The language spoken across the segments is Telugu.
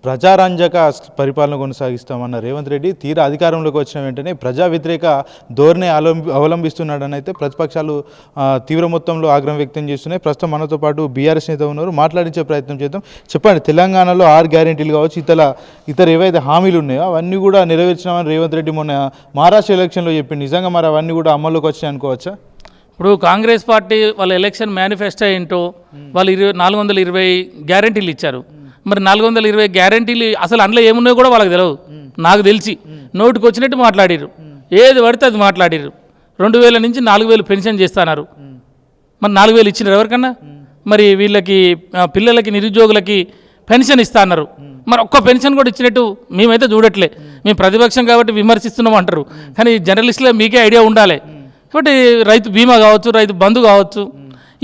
ప్రజారంజక పరిపాలన కొనసాగిస్తామన్న రేవంత్ రెడ్డి తీరా అధికారంలోకి వచ్చిన వెంటనే ప్రజా వ్యతిరేక ధోరణి అవలంబిస్తున్నాడని అయితే ప్రతిపక్షాలు తీవ్ర మొత్తంలో ఆగ్రహం వ్యక్తం చేస్తున్నాయి. ప్రస్తుతం మనతో పాటు బీఆర్ఎస్ నేత ఉన్నారు, మాట్లాడించే ప్రయత్నం చేద్దాం. చెప్పండి, తెలంగాణలో 6 గ్యారెంటీలు కావచ్చు, ఇతర ఏవైతే హామీలు ఉన్నాయో అవన్నీ కూడా నెరవేర్చినామని రేవంత్ రెడ్డి మొన్న మహారాష్ట్ర ఎలక్షన్లో చెప్పింది. నిజంగా మరి అవన్నీ కూడా అమల్లోకి వచ్చాయి అనుకోవచ్చా? ఇప్పుడు కాంగ్రెస్ పార్టీ వాళ్ళ ఎలక్షన్ మేనిఫెస్టో ఏంటో వాళ్ళు 420 గ్యారెంటీలు ఇచ్చారు. మరి 420 గ్యారెంటీలు అసలు అందులో ఏమున్నాయో కూడా వాళ్ళకి తెలియదు. నాకు తెలిసి నోటికి వచ్చినట్టు మాట్లాడారు, ఏది పడితే అది మాట్లాడారు. 2000 నుంచి 4000 పెన్షన్ చేస్తున్నారు. మరి 4000 ఇచ్చినారు ఎవరికన్నా? మరి వీళ్ళకి పిల్లలకి నిరుద్యోగులకి పెన్షన్ ఇస్తా అన్నారు. మరి ఒక్క పెన్షన్ కూడా ఇచ్చినట్టు మేమైతే చూడట్లే. మేము ప్రతిపక్షం కాబట్టి విమర్శిస్తున్నాం అంటారు, కానీ జర్నలిస్టులో మీకే ఐడియా ఉండాలి. కాబట్టి రైతు బీమా కావచ్చు, రైతు బంధు కావచ్చు,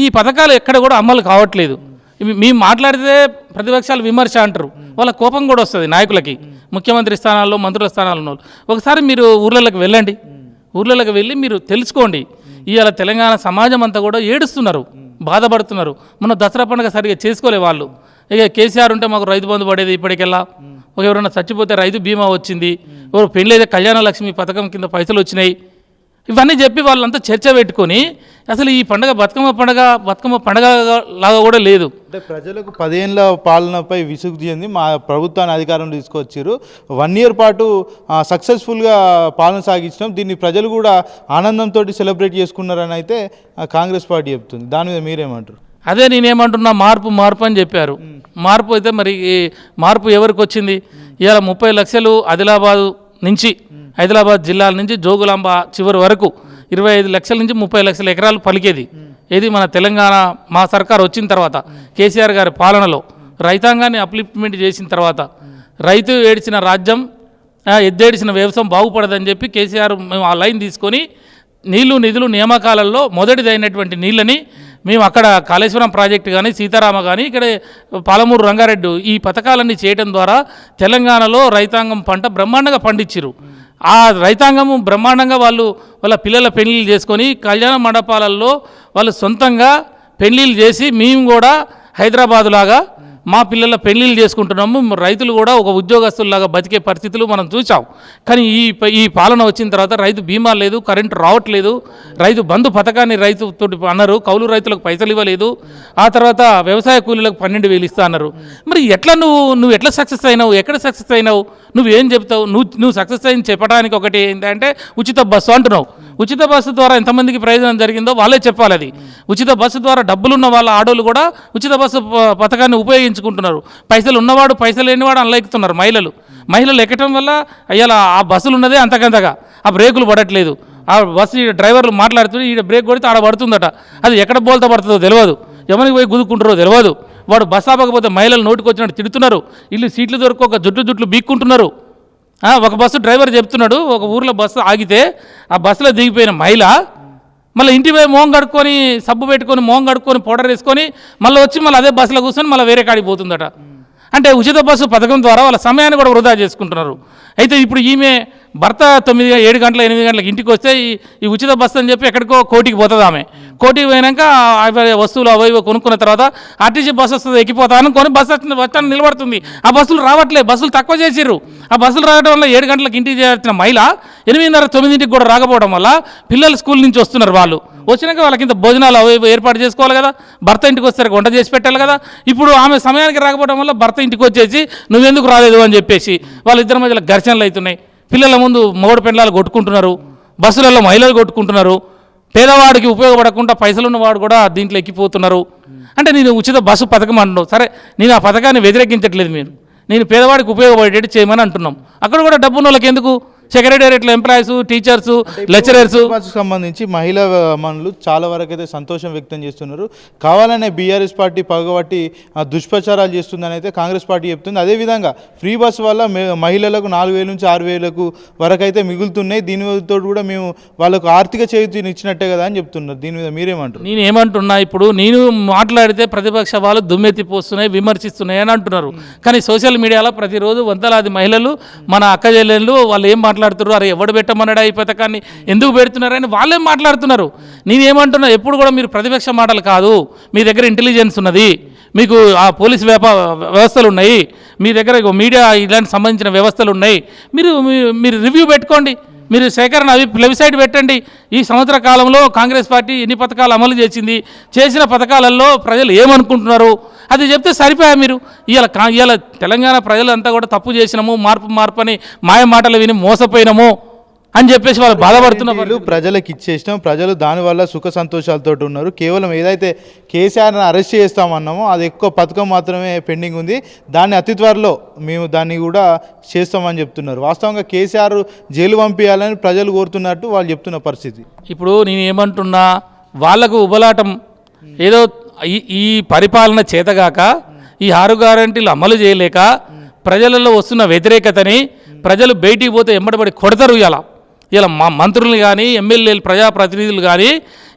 ఈ పథకాలు ఎక్కడ కూడా అమలు కావట్లేదు. మేము మాట్లాడితే ప్రతిపక్షాలు విమర్శ అంటారు, వాళ్ళ కోపం కూడా వస్తుంది నాయకులకి, ముఖ్యమంత్రి స్థానాల్లో మంత్రుల స్థానాల్లో ఉన్న వాళ్ళు. ఒకసారి మీరు ఊర్లలోకి వెళ్ళండి, ఊర్లలోకి వెళ్ళి మీరు తెలుసుకోండి. ఇవాళ తెలంగాణ సమాజం అంతా కూడా ఏడుస్తున్నారు, బాధపడుతున్నారు. మొన్న దసరా పండుగ సరిగ్గా చేసుకోలే వాళ్ళు. ఇక కేసీఆర్ ఉంటే మాకు రైతు బంధు పడేది, ఇప్పటికెల్లా ఎవరైనా చచ్చిపోతే రైతు బీమా వచ్చింది, ఎవరు పెళ్ళైతే కళ్యాణ లక్ష్మి పథకం కింద పైసలు వచ్చినాయి. ఇవన్నీ చెప్పి వాళ్ళంతా చర్చ పెట్టుకొని అసలు ఈ పండుగ బతుకమ్మ పండుగ లాగా కూడా లేదు. అంటే ప్రజలకు 10 ఏళ్ళ పాలనపై విసుగు చెంది మా ప్రభుత్వాన్ని అధికారం తీసుకొచ్చారు. 1 ఇయర్ పాటు సక్సెస్ఫుల్గా పాలన సాగించడం, దీన్ని ప్రజలు కూడా ఆనందంతో సెలబ్రేట్ చేసుకున్నారని అయితే కాంగ్రెస్ పార్టీ చెప్తుంది. దాని మీద మీరేమంటారు? అదే నేనేమంటున్నా, మార్పు అని చెప్పారు. మార్పు అయితే మరి మార్పు ఎవరికి వచ్చింది? ఇవాళ 30 లక్షలు ఆదిలాబాద్ నుంచి, హైదరాబాద్ జిల్లాల నుంచి జోగులాంబ చివరి వరకు 25 లక్షల నుంచి 30 లక్షల ఎకరాలు పలికేది. ఏది మన తెలంగాణ మా సర్కార్ వచ్చిన తర్వాత, కేసీఆర్ గారి పాలనలో రైతాంగాన్ని అప్లిప్మెంట్ చేసిన తర్వాత, రైతు ఏడిచిన రాజ్యం ఎద్దేడిచిన వ్యవసాయం బాగుపడదని చెప్పి కేసీఆర్ మేము ఆ లైన్ తీసుకొని నిధులు నియామకాలలో మొదటిదైనటువంటి నీళ్ళని మేము అక్కడ కాళేశ్వరం ప్రాజెక్టు కానీ, సీతారామ కానీ, ఇక్కడ పాలమూరు రంగారెడ్డి, ఈ పథకాలన్నీ చేయడం ద్వారా తెలంగాణలో రైతాంగం పంట బ్రహ్మాండంగా పండించారు. ఆ రైతాంగము బ్రహ్మాండంగా వాళ్ళ పిల్లల పెళ్ళిళ్ళు చేసుకొని కళ్యాణ మండపాలలో వాళ్ళు సొంతంగా పెళ్ళిళ్ళు చేసి, మేము కూడా హైదరాబాదు లాగా మా పిల్లల పెళ్ళిళ్ళు చేసుకుంటున్నాము. రైతులు కూడా ఒక ఉద్యోగస్తుల్లాగా బతికే పరిస్థితులు మనం చూసాం. కానీ ఈ పాలన వచ్చిన తర్వాత రైతు బీమా లేదు, కరెంటు రావట్లేదు, రైతు బంధు పథకాన్ని రైతుతో అన్నారు, కౌలు రైతులకు పైసలు ఇవ్వలేదు, ఆ తర్వాత వ్యవసాయ కూలీలకు 12,000 ఇస్తా అన్నారు. మరి ఎట్లా నువ్వు ఎట్లా సక్సెస్ అయినావు? ఎక్కడ సక్సెస్ అయినావు? నువ్వేం చెప్తావు? నువ్వు సక్సెస్ అయింది చెప్పడానికి ఒకటి ఏంటంటే ఉచిత బస్సు అంటున్నావు. ఉచిత బస్సు ద్వారా ఎంతమందికి ప్రయోజనం జరిగిందో వాళ్ళే చెప్పాలి. అది ఉచిత బస్సు ద్వారా డబ్బులున్న వాళ్ళ ఆడోళ్ళు కూడా ఉచిత బస్సు పథకాన్ని ఉపయోగించుకుంటున్నారు. పైసలు ఉన్నవాడు పైసలు లేనివాడు అనలేకుతున్నారు. మహిళలు ఎక్కడం వల్ల అయ్యాల ఆ బస్సులు ఉన్నదే అంతకంతగా, ఆ బ్రేకులు పడట్లేదు. ఆ బస్సు డ్రైవర్లు మాట్లాడుతుంటే ఈ బ్రేక్ కొడితే ఆడ పడుతుందట, అది ఎక్కడ బోల్తా పడుతుందో తెలియదు, ఎవరికి పోయి గుదుకుంటారో తెలియదు. వాడు బస్సు ఆపకపోతే మహిళలు నోటికి వచ్చినట్టు తిడుతున్నారు, ఇల్లు సీట్లు దొరక జుట్లు బీక్కుంటున్నారు. ఒక బస్సు డ్రైవర్ చెప్తున్నాడు, ఒక ఊర్లో బస్సు ఆగితే ఆ బస్సులో దిగిపోయిన మహిళ మళ్ళీ ఇంటి పోయి మోహం కడుక్కొని, సబ్బు పెట్టుకొని, మోహం కడుక్కొని, పౌడర్ వేసుకొని మళ్ళీ వచ్చి మళ్ళీ అదే బస్సులో కూర్చొని మళ్ళీ వేరే కాడికి పోతుందట. అంటే ఉచిత బస్సు పథకం ద్వారా వాళ్ళ సమయాన్ని కూడా వృధా చేసుకుంటున్నారు. అయితే ఇప్పుడు ఈమె భర్త 7 గంటల 8 గంటలకు ఇంటికి వస్తే ఈ ఉచిత బస్సు అని చెప్పి ఎక్కడికో కోటికి పోతుంది. ఆమె కోటికి పోయినాక వస్తువులు అవి కొనుక్కున్న తర్వాత ఆర్టీసీ బస్సు వస్తుంది, ఎక్కిపోతాను కొని బస్సు స్టాండ్ నిలబడుతుంది. ఆ బస్సులు రావట్లేదు, బస్సులు తక్కువ చేసిర్రు. ఆ బస్సులు రావడం వల్ల 7 గంటలకు ఇంటికి చేయాల్సిన మహిళ 8:30, 9ంటికి కూడా రాకపోవడం వల్ల పిల్లలు స్కూల్ నుంచి వస్తున్నారు. వాళ్ళు వచ్చినాక వాళ్ళకి ఇంత భోజనాలు అవి ఏర్పాటు చేసుకోవాలి కదా, భర్త ఇంటికి వస్తారు వంట చేసి పెట్టాలి కదా. ఇప్పుడు ఆమె సమయానికి రాకపోవడం వల్ల భర్త ఇంటికి వచ్చేసి నువ్వెందుకు రాలేదు అని చెప్పేసి వాళ్ళిద్దరి మధ్యలో ఘర్షణలు అవుతున్నాయి. పిల్లల ముందు మొగడు పెండ్లాలు కొట్టుకుంటున్నారు, బస్సులలో మహిళలు కొట్టుకుంటున్నారు. పేదవాడికి ఉపయోగపడకుండా పైసలు ఉన్నవాడు కూడా దీంట్లో ఎక్కిపోతున్నారు. అంటే నేను ఉచిత బస్సు పథకం అంటున్నావు, సరే నేను ఆ పథకాన్ని వ్యతిరేకించట్లేదు. నేను పేదవాడికి ఉపయోగపడేటట్టు చేయమని అంటున్నాం. అక్కడ కూడా డబ్బు ఉన్న వాళ్ళకి ఎందుకు? సెక్రటేరియట్లో ఎంప్లాయీస్, టీచర్స్, లెక్చరర్స్ సంబంధించి మహిళా మనులు చాలా వరకు అయితే సంతోషం వ్యక్తం చేస్తున్నారు. కావాలనే బీఆర్ఎస్ పార్టీ పగబట్టి దుష్ప్రచారాలు చేస్తుందని అయితే కాంగ్రెస్ పార్టీ చెప్తుంది. అదేవిధంగా ఫ్రీ బస్ వల్ల మహిళలకు 4,000 నుంచి 6,000 వరకు అయితే మిగులుతున్నాయి. దీనితో కూడా మేము వాళ్ళకు ఆర్థిక చేయూతని ఇచ్చినట్టే కదా అని చెప్తున్నారు. దీని మీద మీరేమంటారు? నేను ఏమంటున్నా, ఇప్పుడు నేను మాట్లాడితే ప్రతిపక్ష వాళ్ళు దుమ్మెత్తిపోస్తున్నాయి, విమర్శిస్తున్నాయి అని అంటున్నారు. కానీ సోషల్ మీడియాలో ప్రతిరోజు వందలాది మహిళలు, మన అక్క చెల్లెళ్ళు వాళ్ళు ఏం మాట్లాడుతున్నారు, అరే ఎవడు పెట్టమన్నాడా ఈ పథకాన్ని, ఎందుకు పెడుతున్నారని వాళ్ళేం మాట్లాడుతున్నారు. నేనేమంటున్నా, ఎప్పుడు కూడా మీరు ప్రతిపక్ష మాటలు కాదు, మీ దగ్గర ఇంటెలిజెన్స్ ఉన్నది, మీకు ఆ పోలీస్ వ్యవస్థలు ఉన్నాయి, మీ దగ్గర మీడియా ఇలాంటి సంబంధించిన వ్యవస్థలు ఉన్నాయి, మీరు రివ్యూ పెట్టుకోండి, మీరు సేకరణ వెబ్సైట్ పెట్టండి. ఈ సంవత్సర కాలంలో కాంగ్రెస్ పార్టీ ఎన్ని పథకాలు అమలు చేసింది, చేసిన పథకాలలో ప్రజలు ఏమనుకుంటున్నారు అది చెప్తే సరిపోయా. మీరు ఇవాళ తెలంగాణ ప్రజలంతా కూడా తప్పు చేసినాము, మార్పు అని మాయ మాటలు విని మోసపోయినాము అని చెప్పేసి వాళ్ళు బాధపడుతున్నారు. ప్రజలకు ఇచ్చేసినాం, ప్రజలు దానివల్ల సుఖ సంతోషాలతో ఉన్నారు. కేవలం ఏదైతే కేసీఆర్ని అరెస్ట్ చేస్తామన్నామో అది ఎక్కువ పథకం మాత్రమే పెండింగ్ ఉంది, దాన్ని అతి త్వరలో మేము దాన్ని కూడా చేస్తామని చెప్తున్నారు. వాస్తవంగా కేసీఆర్ జైలు పంపించాలని ప్రజలు కోరుతున్నట్టు వాళ్ళు చెప్తున్న పరిస్థితి. ఇప్పుడు నేను ఏమంటున్నా, వాళ్లకు ఉబలాటం ఏదో ఈ పరిపాలన చేతగాక, ఈ 6 గ్యారెంటీలు అమలు చేయలేక ప్రజలలో వస్తున్న వ్యతిరేకతని ప్రజలు బయటికి పోతే ఎంబడబడి కొడతారు. ఇలా మా మంత్రులు కానీ ఎమ్మెల్యేలు ప్రజాప్రతినిధులు కానీ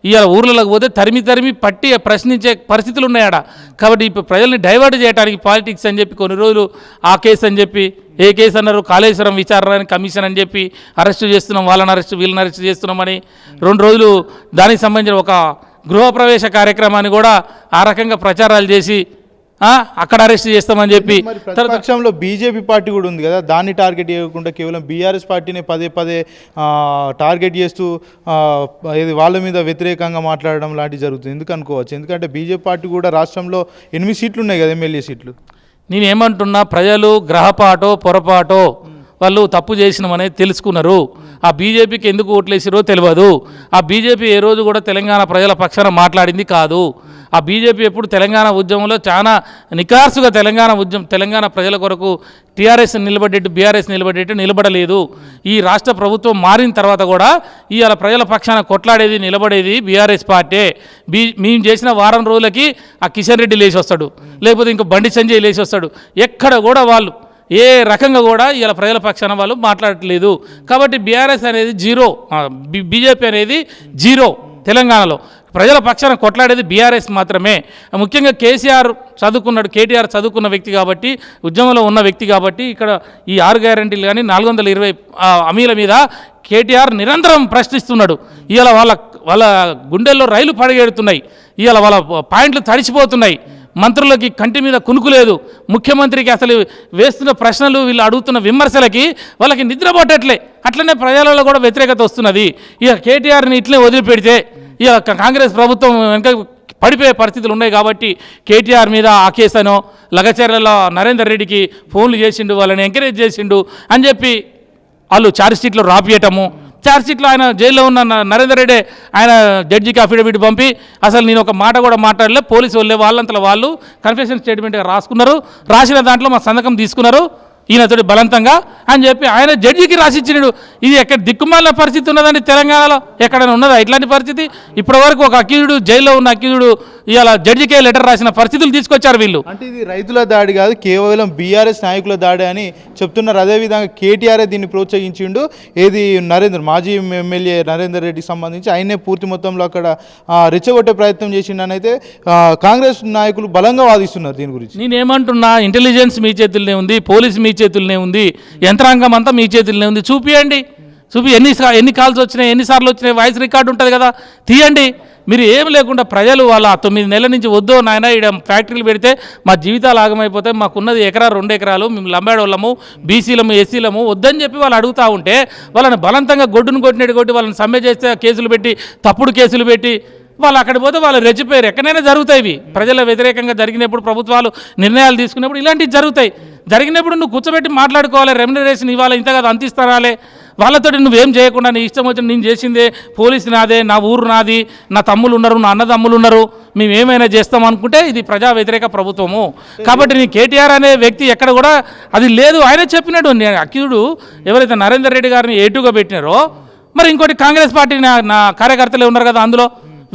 ఇవాళ ఊర్లలోకి పోతే తరిమి పట్టి ప్రశ్నించే పరిస్థితులు ఉన్నాయట. కాబట్టి ఇప్పుడు ప్రజల్ని డైవర్ట్ చేయడానికి పాలిటిక్స్ అని చెప్పి కొన్ని రోజులు ఆ కేసు అని చెప్పి, ఏ కేసు అన్నారు, కాళేశ్వరం విచారణ కమిషన్ అని చెప్పి అరెస్టు చేస్తున్నాం, వీళ్ళని అరెస్ట్ చేస్తున్నామని 2 రోజులు దానికి సంబంధించిన ఒక గృహప్రవేశ కార్యక్రమాన్ని కూడా ఆ రకంగా ప్రచారాలు చేసి అక్కడ అరెస్ట్ చేస్తామని చెప్పి. ప్రతిపక్షంలో బీజేపీ పార్టీ కూడా ఉంది కదా, దాన్ని టార్గెట్ చేయకుండా కేవలం బీఆర్ఎస్ పార్టీని పదే టార్గెట్ చేస్తూ వాళ్ళ మీద వ్యతిరేకంగా మాట్లాడడం లాంటివి జరుగుతుంది. ఎందుకు అనుకోవచ్చు? ఎందుకంటే బీజేపీ పార్టీ కూడా రాష్ట్రంలో 8 సీట్లు ఉన్నాయి కదా, ఎమ్మెల్యే సీట్లు. నేనేమంటున్నా, ప్రజలు గ్రహపాటో పొరపాటో వాళ్ళు తప్పు చేసినామనేది తెలుసుకున్నారు. ఆ బీజేపీకి ఎందుకు ఓట్లేసిరో తెలియదు. ఆ బీజేపీ ఏ రోజు కూడా తెలంగాణ ప్రజల పక్షాన మాట్లాడింది కాదు. ఆ బీజేపీ ఎప్పుడు తెలంగాణ ఉద్యమంలో చాలా నికార్సుగా తెలంగాణ ప్రజల కొరకు టీఆర్ఎస్ నిలబడేట్టు, బీఆర్ఎస్ నిలబడలేదు. ఈ రాష్ట్ర ప్రభుత్వం మారిన తర్వాత కూడా ఇవాళ ప్రజల పక్షాన కొట్లాడేది, నిలబడేది బీఆర్ఎస్ పార్టీ. మేము చేసిన వారం రోజులకి ఆ కిషన్ రెడ్డి లేచి వస్తాడు, లేకపోతే ఇంకా బండి సంజయ్ లేచి వస్తాడు. ఎక్కడ కూడా వాళ్ళు ఏ రకంగా కూడా ఇలా ప్రజల పక్షాన వాళ్ళు మాట్లాడట్లేదు. కాబట్టి బీఆర్ఎస్ అనేది జీరో, బీజేపీ అనేది జీరో. తెలంగాణలో ప్రజల పక్షాన కొట్లాడేది బీఆర్ఎస్ మాత్రమే. ముఖ్యంగా కేటీఆర్ చదువుకున్న వ్యక్తి కాబట్టి, ఉద్యమంలో ఉన్న వ్యక్తి కాబట్టి ఇక్కడ ఈ 6 గ్యారెంటీలు కానీ 420 హామీల మీద కేటీఆర్ నిరంతరం ప్రశ్నిస్తున్నాడు. ఇవాళ వాళ్ళ గుండెల్లో రైలు పడగెడుతున్నాయి, ఇవాళ వాళ్ళ పాయింట్లు తడిచిపోతున్నాయి. మంత్రులకి కంటి మీద కునుకు లేదు. ముఖ్యమంత్రికి అసలు వేస్తున్న ప్రశ్నలు, వీళ్ళు అడుగుతున్న విమర్శలకి వాళ్ళకి నిద్ర పట్టట్లే. అట్లనే ప్రజలలో కూడా వ్యతిరేకత వస్తున్నది. ఇక కేటీఆర్ని ఇట్లే వదిలిపెడితే ఇక కాంగ్రెస్ ప్రభుత్వం వెనక పడిపోయే పరిస్థితులు ఉన్నాయి. కాబట్టి కేటీఆర్ మీద ఆ కేసునో, లగచర్లలో నరేందర్ రెడ్డికి ఫోన్లు చేసిండు, వాళ్ళని ఎంకరేజ్ చేసిండు అని చెప్పి వాళ్ళు ఛార్జ్షీట్లో రాపియటము. ఛార్జ్షీట్లో ఆయన జైల్లో ఉన్న నరేందర్ రెడ్డి ఆయన జడ్జికి అఫిడవిట్ పంపి అసలు నేను ఒక మాట కూడా మాట్లాడలే, పోలీసు వాళ్ళంతలో వాళ్ళు కన్ఫెషన్ స్టేట్మెంట్గా రాసుకున్నారు, రాసిన దాంట్లో మా సంతకం తీసుకున్నారు ఈయనతోటి బలవంతంగా అని చెప్పి ఆయన జడ్జికి రాసిచ్చినాడు. ఇది ఎక్కడ దిక్కుమాలిన పరిస్థితి ఉన్నదండి తెలంగాణలో? ఎక్కడైనా ఉన్నదా ఇట్లాంటి పరిస్థితి? ఇప్పటివరకు ఒక అక్యూజుడు, జైల్లో ఉన్న అక్యూజుడు ఇవాళ జడ్జికే లెటర్ రాసిన పరిస్థితులు తీసుకొచ్చారు వీళ్ళు. అంటే ఇది రైతుల దాడి కాదు, కేవలం బీఆర్ఎస్ నాయకుల దాడి అని చెప్తున్నారు. అదేవిధంగా కేటీఆర్ దీన్ని ప్రోత్సహించిండు. ఏది మాజీ ఎమ్మెల్యే నరేందర్ రెడ్డికి సంబంధించి ఆయనే పూర్తి మొత్తంలో అక్కడ రెచ్చగొట్టే ప్రయత్నం చేసిండని అయితే కాంగ్రెస్ నాయకులు బలంగా వాదిస్తున్నారు. దీని గురించి నేనేమంటున్నా, ఇంటెలిజెన్స్ మీ చేతుల్లోనే ఉంది, పోలీస్ మీ చేతుల్లోనే ఉంది, యంత్రాంగం అంతా మీ చేతుల్లోనే ఉంది. చూపియండి, ఎన్ని కాల్స్ వచ్చినాయి, ఎన్నిసార్లు వచ్చినాయి, వాయిస్ రికార్డు ఉంటుంది కదా, తీయండి. మీరు ఏం లేకుండా ప్రజలు వాళ్ళ 9 నెలల నుంచి వద్దో నాయన ఇక్కడ ఫ్యాక్టరీలు పెడితే మా జీవితాలు ఆగమైపోతాయి, మాకున్నది 2 ఎకరాలు, మేము లంబాడోళ్ళము, బీసీలము, ఎస్సీలము వద్దని చెప్పి వాళ్ళు అడుగుతూ ఉంటే వాళ్ళని బలవంతంగా గొడ్డును కొట్టి వాళ్ళని సమ్మె చేస్తే కేసులు పెట్టి, తప్పుడు కేసులు పెట్టి వాళ్ళు అక్కడికి పోతే వాళ్ళు రెచ్చిపోయారు. ఎక్కడైనా జరుగుతాయి ఇవి. ప్రజల వ్యతిరేకంగా జరిగినప్పుడు, ప్రభుత్వాలు నిర్ణయాలు తీసుకున్నప్పుడు ఇలాంటివి జరుగుతాయి. జరిగినప్పుడు నువ్వు కూర్చోబెట్టి మాట్లాడుకోవాలి, రెమ్యునరేషన్ ఇవ్వాలి, ఇంత కదా అంత ఇస్తారాలే. వాళ్ళతోటి నువ్వేం చేయకుండా నీ ఇష్టం వచ్చిన నేను చేసిందే, పోలీసు నాదే, నా ఊరు నాది, నా తమ్ములు ఉన్నారు, నా అన్నదమ్ములు ఉన్నారు, మేము ఏమైనా చేస్తాం అనుకుంటే ఇది ప్రజా వ్యతిరేక ప్రభుత్వము. కాబట్టి నీ కేటీఆర్ అనే వ్యక్తి ఎక్కడ కూడా అది లేదు. ఆయన చెప్పినట్టు అక్యూడు ఎవరైతే నరేందర్ రెడ్డి గారిని ఏటుగా పెట్టినారో, మరి ఇంకోటి కాంగ్రెస్ పార్టీ నా కార్యకర్తలే ఉన్నారు కదా, అందులో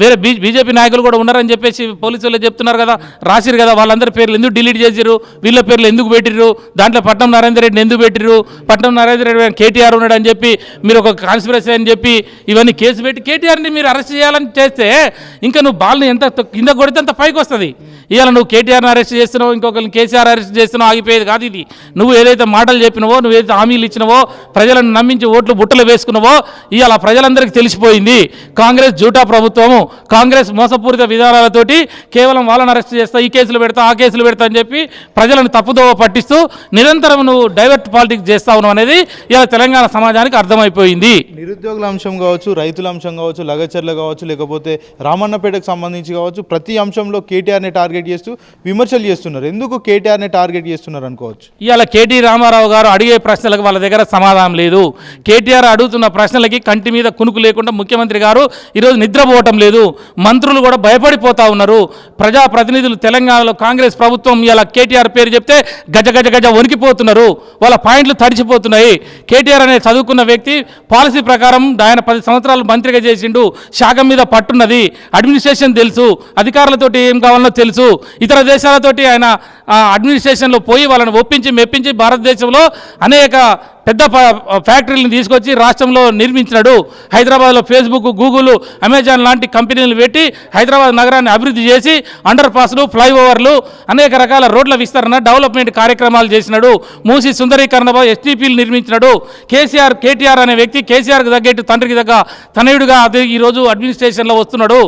వేరే బీజేపీ నాయకులు కూడా ఉన్నారని చెప్పేసి పోలీసు వాళ్ళు చెప్తున్నారు కదా, రాసిరు కదా. వాళ్ళందరి పేర్లు ఎందుకు డిలీట్ చేసిర్రు, వీళ్ళ పేర్లు ఎందుకు పెట్టిర్రు, దాంట్లో పట్నం నరేందర్ రెడ్డిని ఎందుకు పెట్టిర్రు, పట్నం నరేందర్ రెడ్డి కేటీఆర్ ఉన్నాడు అని చెప్పి మీరు ఒక కాన్స్పిరసీ అని చెప్పి ఇవన్నీ కేసు పెట్టి కేటీఆర్ని మీరు అరెస్ట్ చేయాలని చేస్తే ఇంకా నువ్వు బాల్ని ఎంత కింద కొడితే అంత పైకి వస్తుంది. ఇవాళ నువ్వు కేటీఆర్ని అరెస్ట్ చేస్తున్నావు, ఇంకొకరిని కేసీఆర్ అరెస్ట్ చేస్తున్నావు, ఆగిపోయేది కాదు ఇది. నువ్వు ఏదైతే మాటలు చెప్పినవో, నువ్వు ఏదైతే హామీలు ఇచ్చినవో, ప్రజలను నమ్మించి ఓట్లు బుట్టలు వేసుకున్నావో ఇవాళ ప్రజలందరికీ తెలిసిపోయింది కాంగ్రెస్ జూటా ప్రభుత్వము. కాంగ్రెస్ మోసపూరిత విధానాలతోటి కేవలం వాళ్ళని అరెస్ట్ చేస్తా, ఈ కేసులు పెడతా, ఆ కేసులు పెడతా అని చెప్పి ప్రజలను తప్పుదోవ పట్టిస్తూ నిరంతరం నువ్వు డైవర్ట్ పాలిటిక్స్ చేస్తా ఉన్నావు అనేది ఇలా తెలంగాణ సమాజానికి అర్థమైపోయింది. నిరుద్యోగుల అంశం కావచ్చు, రైతుల అంశం కావచ్చు, లగచర్ల కావచ్చు, లేకపోతే రామన్నపేటకు సంబంధించి కావచ్చు, ప్రతి అంశంలో కేటీఆర్ని టార్గెట్ చేస్తూ విమర్శలు చేస్తున్నారు. ఎందుకు కేటీఆర్ని టార్గెట్ చేస్తున్నారు అనుకోవచ్చు. ఇవాళ కేటీ రామారావు గారు అడిగే ప్రశ్నలకు వాళ్ళ దగ్గర సమాధానం లేదు. కేటీఆర్ అడుగుతున్న ప్రశ్నలకి కంటి మీద కునుకు లేకుండా ముఖ్యమంత్రి గారు ఈరోజు నిద్రపోవటం లేదు. మంత్రులు కూడా భయపడిపోతా ఉన్నారు. ప్రజాప్రతినిధులు తెలంగాణలో కాంగ్రెస్ ప్రభుత్వం ఇలా కేటీఆర్ పేరు చెప్తే గజ గజ గజ వణికిపోతున్నారు. వాళ్ళ పాయింట్లు తడిచిపోతున్నాయి. కేటీఆర్ అనే చదువుకున్న వ్యక్తి పాలసీ ప్రకారం ఆయన 10 సంవత్సరాలు మంత్రిగా చేసిండు. శాఖ మీద పట్టున్నది, అడ్మినిస్ట్రేషన్ తెలుసు, అధికారులతోటి ఏం కావాలనో తెలుసు. ఇతర దేశాలతోటి ఆయన అడ్మినిస్ట్రేషన్లో పోయి వాళ్ళని ఒప్పించి మెప్పించి భారతదేశంలో అనేక పెద్ద ఫ్యాక్టరీలను తీసుకొచ్చి రాష్ట్రంలో నిర్మించినాడు. హైదరాబాద్లో ఫేస్బుక్, గూగుల్, అమెజాన్ లాంటి కంపెనీలు పెట్టి హైదరాబాద్ నగరాన్ని అభివృద్ధి చేసి అండర్ పాస్లు, ఫ్లైఓవర్లు, అనేక రకాల రోడ్ల విస్తరణ, డెవలప్మెంట్ కార్యక్రమాలు చేసినాడు. మూసి సుందరీకరణ, ఎస్టీపీలు నిర్మించినాడు. కేటీఆర్ అనే వ్యక్తి కేసీఆర్కి తగ్గట్టు తండ్రికి తగ్గ తనయుడుగా అది ఈరోజు అడ్మినిస్ట్రేషన్లో వస్తున్నాడు.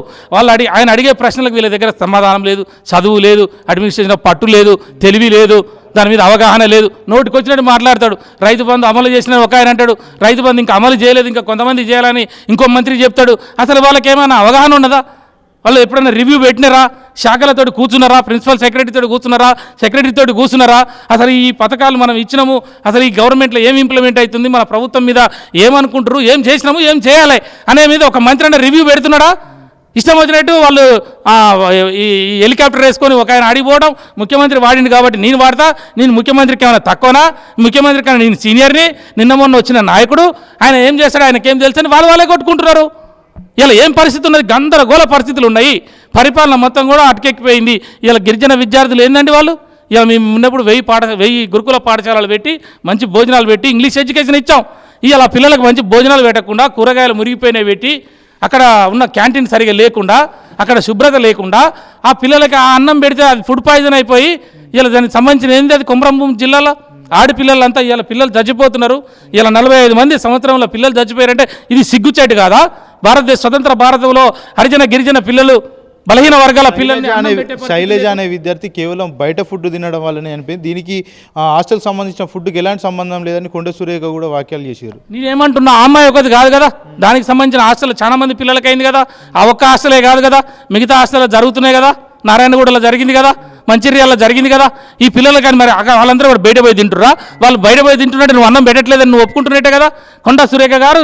ఆయన అడిగే ప్రశ్నలకు వీళ్ళ దగ్గర సమాధానం లేదు, చదువు లేదు, అడ్మినిస్ట్రేషన్లో పట్టు లేదు, తెలివి లేదు, దాని మీద అవగాహన లేదు. నోటికి వచ్చినట్టు మాట్లాడతాడు. రైతు బంధు అమలు చేసిన ఒక ఆయన అంటాడు, రైతు బంధు ఇంకా అమలు చేయలేదు, ఇంకా కొంతమంది చేయాలని ఇంకో మంత్రి చెప్తాడు. అసలు వాళ్ళకి ఏమైనా అవగాహన ఉన్నదా? వాళ్ళు ఎప్పుడైనా రివ్యూ పెట్టినారా? శాఖలతో కూర్చున్నారా? ప్రిన్సిపల్ సెక్రటరీతో కూర్చున్నారా? సెక్రటరీతో కూర్చున్నారా? అసలు ఈ పథకాలు మనం ఇచ్చినాము, అసలు ఈ గవర్నమెంట్లో ఏం ఇంప్లిమెంట్ అవుతుంది, మన ప్రభుత్వం మీద ఏమనుకుంటారు, ఏం చేసినాము, ఏం చేయాలి అనే మీద ఒక మంత్రి అన్న రివ్యూ పెడుతున్నాడా? ఇష్టం వచ్చినట్టు వాళ్ళు ఈ హెలికాప్టర్ వేసుకొని ఒక ఆయన ఆడిపోవడం. ముఖ్యమంత్రి వాడింది కాబట్టి నేను వాడతా, నేను ముఖ్యమంత్రికి ఏమైనా తక్కువనా, ముఖ్యమంత్రి కన్నా నేను సీనియర్ని, నిన్న మొన్న వచ్చిన నాయకుడు, ఆయన ఏం చేస్తాడు, ఆయనకేం తెలుసు అని వాళ్ళే కొట్టుకుంటున్నారు. ఇలా ఏం పరిస్థితి ఉన్నది? గందరగోళ పరిస్థితులు ఉన్నాయి. పరిపాలన మొత్తం కూడా అటకెక్కిపోయింది. ఇలా గిరిజన విద్యార్థులు ఏందండి వాళ్ళు? ఇలా మేము ఉన్నప్పుడు 1000 గురుకుల పాఠశాలలు పెట్టి మంచి భోజనాలు పెట్టి ఇంగ్లీష్ ఎడ్యుకేషన్ ఇచ్చాం. ఇలా పిల్లలకు మంచి భోజనాలు పెట్టకుండా కూరగాయలు మురిగిపోయినవి పెట్టి అక్కడ ఉన్న క్యాంటీన్ సరిగా లేకుండా అక్కడ శుభ్రత లేకుండా ఆ పిల్లలకి ఆ అన్నం పెడితే అది ఫుడ్ పాయిజన్ అయిపోయి ఇలా దానికి సంబంధించిన ఏంది అది కొమరంభీం జిల్లాలో ఆడపిల్లలంతా ఇలా పిల్లలు చచ్చిపోతున్నారు. ఇలా 45 మంది సంవత్సరంలో పిల్లలు చచ్చిపోయారంటే ఇది సిగ్గుచేటు కాదా? స్వతంత్ర భారతంలో హరిజన గిరిజన పిల్లలు, బలహీన వర్గాల పిల్లల్ని శైలజ అనే విద్యార్థి కేవలం బయట ఫుడ్ తినడం వల్లనే అనిపోయింది. దీనికి హాస్టల్ సంబంధించిన ఫుడ్కి ఎలాంటి సంబంధం లేదని కొండ సురేఖ కూడా వ్యాఖ్యలు చేశారు. నేనేమంటున్నా, ఆ అమ్మాయి ఒకటి కాదు కదా, దానికి సంబంధించిన హాస్టల్ చాలా మంది పిల్లలకి అయింది కదా. ఆ ఒక్క హాస్టలే కాదు కదా, మిగతా హాస్టల్లో జరుగుతున్నాయి కదా. నారాయణగూడలో జరిగింది కదా, మంచిర్యాలలో జరిగింది కదా. ఈ పిల్లలు కానీ మరి వాళ్ళందరూ కూడా బయట పోయి తింటురా? వాళ్ళు బయట పోయి తింటున్నట్టు నువ్వు అన్నం పెట్టట్లేదని నువ్వు ఒప్పుకుంటున్నట్టే కదా. కొండ సురేఖ గారు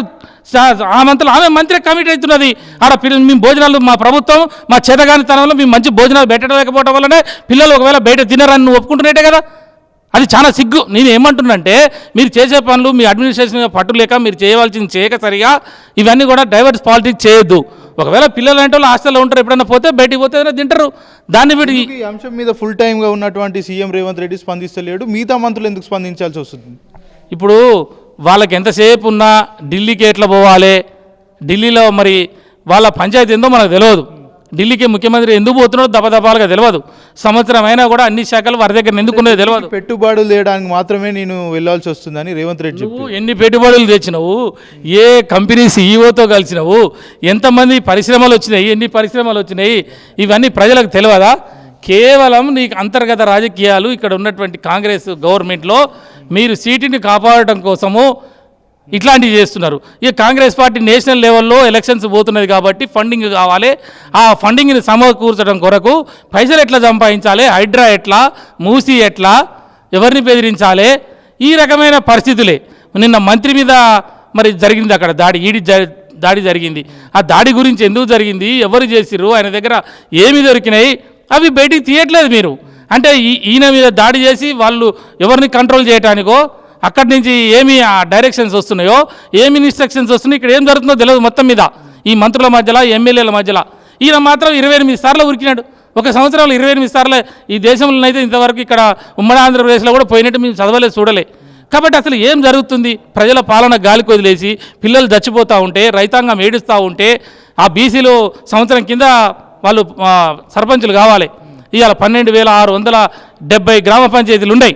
ఆమె మంత్రి కమిటీ అవుతున్నది. ఆడ పిల్లలు మేము భోజనాలు, మా ప్రభుత్వం మా చేతగానితనంలో మేము మంచి భోజనాలు పెట్టలేకపోవడం వల్లనే పిల్లలు ఒకవేళ బయట తినరని నువ్వు ఒప్పుకుంటున్నట్టే కదా. అది చాలా సిగ్గు. నేను ఏమంటున్నంటే, మీరు చేసే పనులు మీ అడ్మినిస్ట్రేషన్ పట్టు లేక మీరు చేయవలసింది చేయక సరిగా ఇవన్నీ కూడా డైవర్స్ పాలిటిక్స్ చేయొద్దు. ఒకవేళ పిల్లలు అంటే వాళ్ళు హాస్టల్లో ఉంటారు, ఎప్పుడైనా పోతే బయటికి పోతే ఏదైనా తింటారు. దాన్ని బట్టి ఈ అంశం మీద ఫుల్ టైమ్గా ఉన్నటువంటి సీఎం రేవంత్ రెడ్డి స్పందిస్తలేడు. మిగతా మంత్రులు ఎందుకు స్పందించాల్సి వస్తుంది? ఇప్పుడు వాళ్ళకి ఎంతసేపు ఉన్నా ఢిల్లీకి ఎట్లా పోవాలి, ఢిల్లీలో మరి వాళ్ళ పంచాయతీ ఏందో మనకు తెలియదు. ఢిల్లీకి ముఖ్యమంత్రి ఎందుకు పోతున్నాడో దపదపాలుగా తెలియదు. సంవత్సరం అయినా కూడా అన్ని శాఖలు వారి దగ్గర ఎందుకున్నది తెలియదు. పెట్టుబడులు చేయడానికి మాత్రమే నేను వెళ్ళాల్సి వస్తుందని రేవంత్ రెడ్డి నువ్వు ఎన్ని పెట్టుబడులు తెచ్చినావు, ఏ కంపెనీ సీఈఓతో కలిసినావు, ఎంతమంది పరిశ్రమలు వచ్చినాయి, ఎన్ని పరిశ్రమలు వచ్చినాయి, ఇవన్నీ ప్రజలకు తెలియదా? కేవలం నీకు అంతర్గత రాజకీయాలు ఇక్కడ ఉన్నటువంటి కాంగ్రెస్ గవర్నమెంట్లో మీరు సీటుని కాపాడటం కోసము ఇట్లాంటివి చేస్తున్నారు. ఇక కాంగ్రెస్ పార్టీ నేషనల్ లెవెల్లో ఎలక్షన్స్ పోతున్నది కాబట్టి ఫండింగ్ కావాలి. ఆ ఫండింగ్ని సమకూర్చడం కొరకు పైసలు ఎట్లా సంపాదించాలి, హైడ్రా ఎట్లా, మూసీ ఎట్లా, ఎవరిని బెదిరించాలి, ఈ రకమైన పరిస్థితులే. నిన్న మంత్రి మీద మరి జరిగింది, అక్కడ దాడి జరిగింది. ఆ దాడి గురించి ఎందుకు జరిగింది, ఎవరు చేసిర్రు, ఆయన దగ్గర ఏమి దొరికినాయి, అవి బయటికి తీయట్లేదు మీరు. అంటే ఈయన మీద దాడి చేసి వాళ్ళు ఎవరిని కంట్రోల్ చేయడానికో, అక్కడి నుంచి ఏమి డైరెక్షన్స్ వస్తున్నాయో, ఏమి ఇన్స్ట్రక్షన్స్ వస్తున్నాయో, ఇక్కడ ఏం జరుగుతుందో తెలియదు. మొత్తం మీద ఈ మంత్రుల మధ్యలో, ఎమ్మెల్యేల మధ్యలో ఈయన మాత్రం 28 సార్లు ఉరికినాడు. ఒక సంవత్సరంలో 28 సార్లు. ఈ దేశంలో అయితే ఇంతవరకు ఇక్కడ ఉమ్మడి ఆంధ్రప్రదేశ్లో కూడా పోయినట్టు మేము చదవలేదు, చూడలే. కాబట్టి అసలు ఏం జరుగుతుంది? ప్రజల పాలన గాలికి వదిలేసి పిల్లలు చచ్చిపోతూ ఉంటే, రైతాంగం ఏడుస్తూ ఉంటే, ఆ బీసీలో సంవత్సరం కింద వాళ్ళు సర్పంచులు కావాలి. ఇవాళ 12,670 గ్రామ పంచాయతీలు ఉన్నాయి.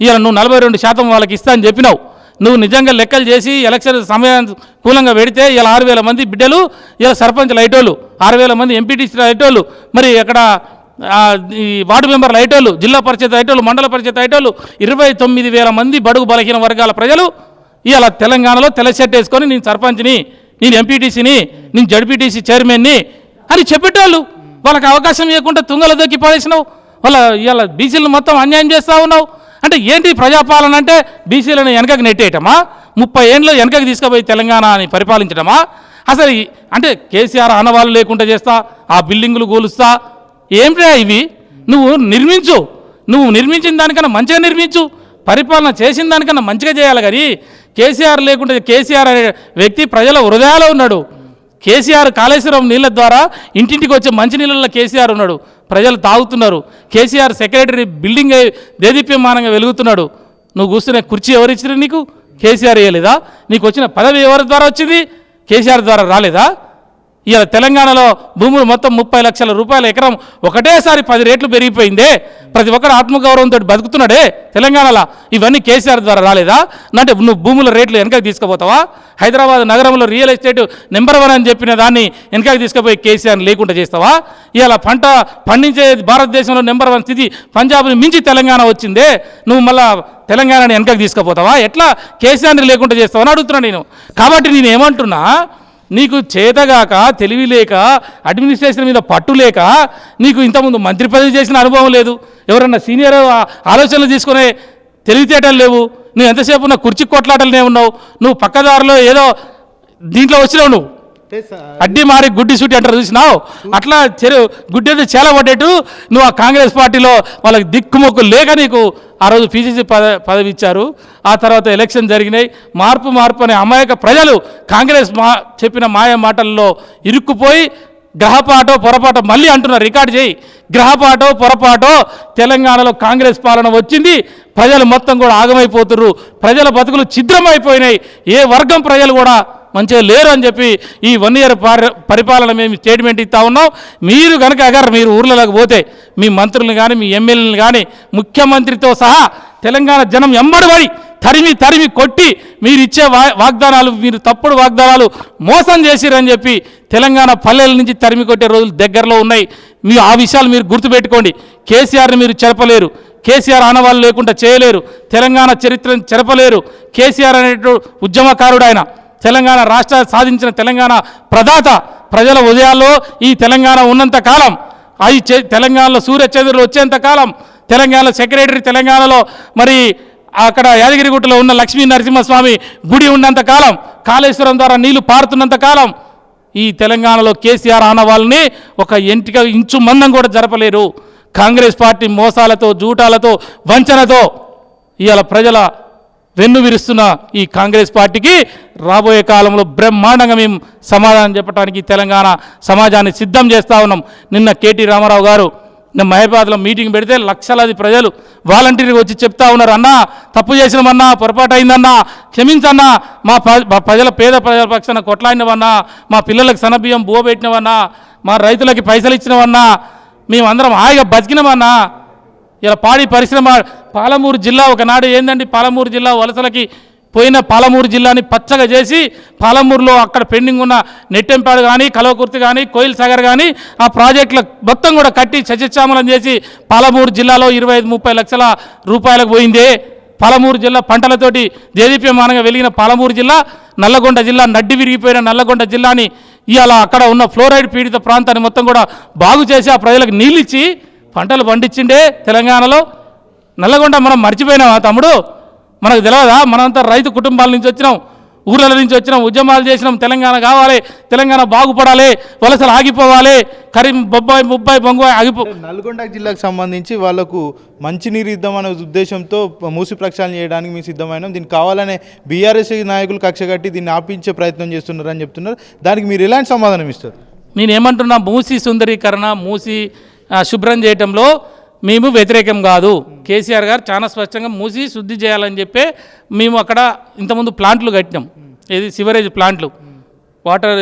ఇవాళ నువ్వు 42% వాళ్ళకి ఇస్తా అని చెప్పినావు. నువ్వు నిజంగా లెక్కలు చేసి ఎలక్షన్ సమయానుకూలంగా పెడితే ఇలా 6,000 మంది బిడ్డలు ఇలా సర్పంచ్ లైటోళ్ళు, 6,000 మంది ఎంపీటీసీ లైటోళ్ళు, మరి అక్కడ ఈ వార్డు మెంబర్ లైటోళ్ళు, జిల్లా పరిషత్ లైటోళ్ళు, మండల పరిషత్ లైటోళ్ళు 29,000 మంది బడుగు బలహీన వర్గాల ప్రజలు ఇలా తెలంగాణలో తెల్ల షర్ట్ వేసుకొని నేను సర్పంచ్ని, నేను ఎంపీటీసీని, నేను జడ్పీటీసీ చైర్మన్ని అని చెప్పేటోళ్ళు. వాళ్ళకి అవకాశం ఇవ్వకుండా తుంగల దొక్కి పడేసినావు. ఇలా బీసీలను మొత్తం అన్యాయం చేస్తూ ఉన్నావు. అంటే ఏంటి ప్రజాపాలన అంటే బీసీలను వెనకకి నెట్టేయటమా? 30 ఏళ్ళు వెనకకి తీసుకుపోయి తెలంగాణని పరిపాలించడమా? అసలు అంటే కేసీఆర్ ఆనవాళ్ళు లేకుండా చేస్తా, ఆ బిల్డింగులు కూలుస్తా, ఏమిటా ఇవి? నువ్వు నిర్మించిన దానికన్నా మంచిగా నిర్మించు, పరిపాలన చేసిన దానికన్నా మంచిగా చేయాలి. కానీ కేసీఆర్ లేకుండా, కేసీఆర్ అనే వ్యక్తి ప్రజల హృదయాల్లో ఉన్నాడు. కేసీఆర్ కాళేశ్వరం నీళ్ళ ద్వారా ఇంటింటికి వచ్చే మంచినీళ్ళల్లో కేసీఆర్ ఉన్నాడు, ప్రజలు తాగుతున్నారు. కేసీఆర్ సెక్రటరీ బిల్డింగ్ దేదీప్యమానంగా వెలుగుతున్నాడు. నువ్వు కూర్చునే కుర్చీ ఎవరిచ్చినా నీకు? కేసీఆర్ ఇవ్వలేదా? నీకు వచ్చిన పదవి ఎవరి ద్వారా వచ్చింది? కేసీఆర్ ద్వారా రాలేదా? ఇలా తెలంగాణలో భూములు మొత్తం 30 లక్షల రూపాయల ఎకరం ఒకటేసారి 10 రెట్లు పెరిగిపోయిందే. ప్రతి ఒక్కరు ఆత్మగౌరవంతో బతుకుతున్నాడే తెలంగాణలో. ఇవన్నీ కేసీఆర్ ద్వారా రాలేదా? అంటే నువ్వు భూముల రేట్లు వెనకకి తీసుకుపోతావా? హైదరాబాద్ నగరంలో రియల్ ఎస్టేట్ నెంబర్ 1 అని చెప్పిన దాన్ని వెనకకి తీసుకుపోయి కేసీఆర్ని లేకుండా చేస్తావా? ఇలా పంట పండించే భారతదేశంలో నెంబర్ 1 స్థితి పంజాబ్ని మించి తెలంగాణ వచ్చిందే. నువ్వు మళ్ళా తెలంగాణని వెనకకి తీసుకుపోతావా? ఎట్లా కేసీఆర్ని లేకుండా చేస్తావని అడుగుతున్నా నేను. కాబట్టి నేను ఏమంటున్నా, నీకు చేతగాక, తెలివి లేక, అడ్మినిస్ట్రేషన్ మీద పట్టు లేక, నీకు ఇంతకుముందు మంత్రి పదవి చేసిన అనుభవం లేదు, ఎవరన్నా సీనియర్ ఆలోచనలు తీసుకునే తెలివితేటలు లేవు, నువ్వు ఎంతసేపు నా కుర్చీ కొట్లాటలనే ఉన్నావు. నువ్వు పక్కదారిలో ఏదో దీంట్లో వచ్చినావు, నువ్వు అడ్డి మారి గుడ్డి సూటి అంటారు చూసినావు, అట్లా గుడ్డి అయితే చాలా పడ్డట్టు నువ్వు ఆ కాంగ్రెస్ పార్టీలో వాళ్ళకి దిక్కుమొక్కు లేక నీకు ఆ రోజు పీసీసీ పదవి ఇచ్చారు. ఆ తర్వాత ఎలక్షన్ జరిగినాయి. మార్పు అనే అమాయక ప్రజలు కాంగ్రెస్ చెప్పిన మాయ మాటల్లో ఇరుక్కుపోయి గ్రహపాటో పొరపాటో మళ్ళీ అంటున్నారు, రికార్డు చేయి, గ్రహపాటో పొరపాటో తెలంగాణలో కాంగ్రెస్ పాలన వచ్చింది. ప్రజలు మొత్తం కూడా ఆగమైపోతున్నారు, ప్రజల బతుకులు ఛిద్రమైపోయినాయి, ఏ వర్గం ప్రజలు కూడా మంచిగా లేరు అని చెప్పి ఈ 1 ఇయర్ పరిపాలన మేము స్టేట్మెంట్ ఇస్తా ఉన్నాం. మీరు కనుక మీరు ఊర్లలోకి పోతే మీ మంత్రులను కానీ, మీ ఎమ్మెల్యేలను కానీ, ముఖ్యమంత్రితో సహా తెలంగాణ జనం ఎంబడిపడి తరిమి కొట్టి మీరు ఇచ్చే వాగ్దానాలు, మీరు తప్పుడు వాగ్దానాలు మోసం చేసిరని చెప్పి తెలంగాణ పల్లెల నుంచి తరిమి కొట్టే రోజులు దగ్గరలో ఉన్నాయి. ఆ విషయాలు మీరు గుర్తుపెట్టుకోండి. కేసీఆర్ని మీరు చెరపలేరు, కేసీఆర్ ఆనవాళ్ళు లేకుండా చేయలేరు, తెలంగాణ చరిత్రను చెరపలేరు. కేసీఆర్ అనేటువంటి ఉద్యమకారుడు ఆయన, తెలంగాణ రాష్ట్ర సాధించిన తెలంగాణ ప్రదాత. ప్రజల ఉదయాల్లో ఈ తెలంగాణ ఉన్నంత కాలం, తెలంగాణలో సూర్యచంద్రులు వచ్చేంత కాలం, తెలంగాణ సెక్రటరీ తెలంగాణలో మరి అక్కడ యాదగిరిగుట్టలో ఉన్న లక్ష్మీ నరసింహస్వామి గుడి ఉన్నంత కాలం, కాళేశ్వరం ద్వారా నీళ్లు పారుతున్నంత కాలం ఈ తెలంగాణలో కేసీఆర్ ఆనవాళ్ళని ఒక ఇంచు మందం కూడా జరపలేరు. కాంగ్రెస్ పార్టీ మోసాలతో, జూటాలతో, వంచనతో ఇవాళ ప్రజల వెన్ను విరుస్తున్న ఈ కాంగ్రెస్ పార్టీకి రాబోయే కాలంలో బ్రహ్మాండంగా మేము సమాధానం చెప్పడానికి తెలంగాణ సమాజాన్ని సిద్ధం చేస్తూ ఉన్నాం. నిన్న కేటీ రామారావు గారు మహబాద్లో మీటింగ్ పెడితే లక్షలాది ప్రజలు వాలంటీర్గా వచ్చి చెప్తా ఉన్నారు, అన్నా తప్పు చేసినామన్నా, పొరపాటు అయిందన్నా, క్షమించన్నా, మా పేద ప్రజల పక్షాన కొట్లాడినవన్నా, మా పిల్లలకు సన్నబియ్యం బువ పెట్టినవన్నా, మా రైతులకి పైసలు ఇచ్చినవన్నా, మేమందరం హాయిగా బతికినామన్నా. ఇలా పాడి పరిశ్రమ పాలమూరు జిల్లా ఒకనాడు ఏందండి, పాలమూరు జిల్లా వలసలకి పోయిన పాలమూరు జిల్లాని పచ్చగా చేసి పాలమూరులో అక్కడ పెండింగ్ ఉన్న నెట్టెంపాడు కానీ, కలవకుర్తి కానీ, కోయిల్ సాగర్ కానీ ఆ ప్రాజెక్టుల మొత్తం కూడా కట్టి సస్యశ్యామలం చేసి పాలమూరు జిల్లాలో 25-30 లక్షల రూపాయలకు పోయిందే. పాలమూరు జిల్లా పంటలతోటి దేదీప్యమానంగా వెలిగిన పాలమూరు జిల్లా, నల్లగొండ జిల్లా నడ్డి విరిగిపోయిన నల్లగొండ జిల్లాని ఇవాళ అక్కడ ఉన్న ఫ్లోరైడ్ పీడిత ప్రాంతాన్ని మొత్తం కూడా బాగు చేసి ఆ ప్రజలకు నీళ్ళు ఇచ్చి పంటలు పండించిండే తెలంగాణలో. నల్లగొండ మనం మర్చిపోయినావా తమ్ముడు? మనకు తెలియదా? మనంతా రైతు కుటుంబాల నుంచి వచ్చినాం, ఊర్ల నుంచి వచ్చినాం, ఉద్యమాలు చేసినాం. తెలంగాణ కావాలి, తెలంగాణ బాగుపడాలి, వలసలు ఆగిపోవాలి, కరీం బొబ్బాయి ముబ్బాయి బొంగుబాయి ఆగిపో. నల్గొండ జిల్లాకు సంబంధించి వాళ్ళకు మంచినీరు ఇద్దామనే ఉద్దేశంతో మూసి ప్రక్షాళన చేయడానికి మేము సిద్ధమైనాం. దీనికి కావాలనే బీఆర్ఎస్ నాయకులు కక్ష కట్టి దీన్ని ఆపించే ప్రయత్నం చేస్తున్నారని చెప్తున్నారు. దానికి మీరు ఎలాంటి సమాధానం ఇస్తారు? నేనేమంటున్నా, మూసి సుందరీకరణ, మూసి శుభ్రం చేయటంలో మేము వ్యతిరేకం కాదు. కేసీఆర్ గారు చాలా స్పష్టంగా మూసి శుద్ధి చేయాలని చెప్పి మేము అక్కడ ఇంతకుముందు ప్లాంట్లు కట్టినాం. ఇది సివరేజ్ ప్లాంట్లు, వాటర్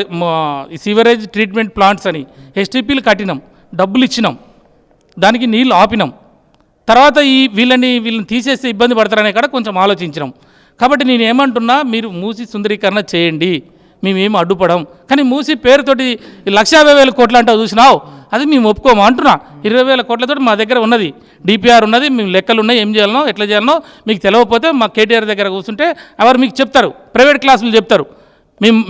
సివరేజ్ ట్రీట్మెంట్ ప్లాంట్స్ అని ఎస్టీపీలు కట్టినాం, డబ్బులు ఇచ్చినాం, దానికి నీళ్ళు ఆపినాం. తర్వాత వీళ్ళని తీసేస్తే ఇబ్బంది పడతారనే కాడ కొంచెం ఆలోచించినాం. కాబట్టి నేను ఏమంటున్నా, మీరు మూసి సుందరీకరణ చేయండి, మేమేమి అడ్డుపడం. కానీ మూసి పేరుతోటి 1,50,000 కోట్లు అంటావు చూసినావు, అది మేము ఒప్పుకోము అంటున్నా. 20,000 కోట్లతో మా దగ్గర ఉన్నది, డిపిఆర్ ఉన్నది, మేము లెక్కలు ఉన్నాయి, ఏం చేయాలనో ఎట్లా చేయాలనో మీకు తెలియకపోతే మా కేటీఆర్ దగ్గర కూర్చుంటే ఎవరు మీకు చెప్తారు, ప్రైవేట్ క్లాసులు చెప్తారు.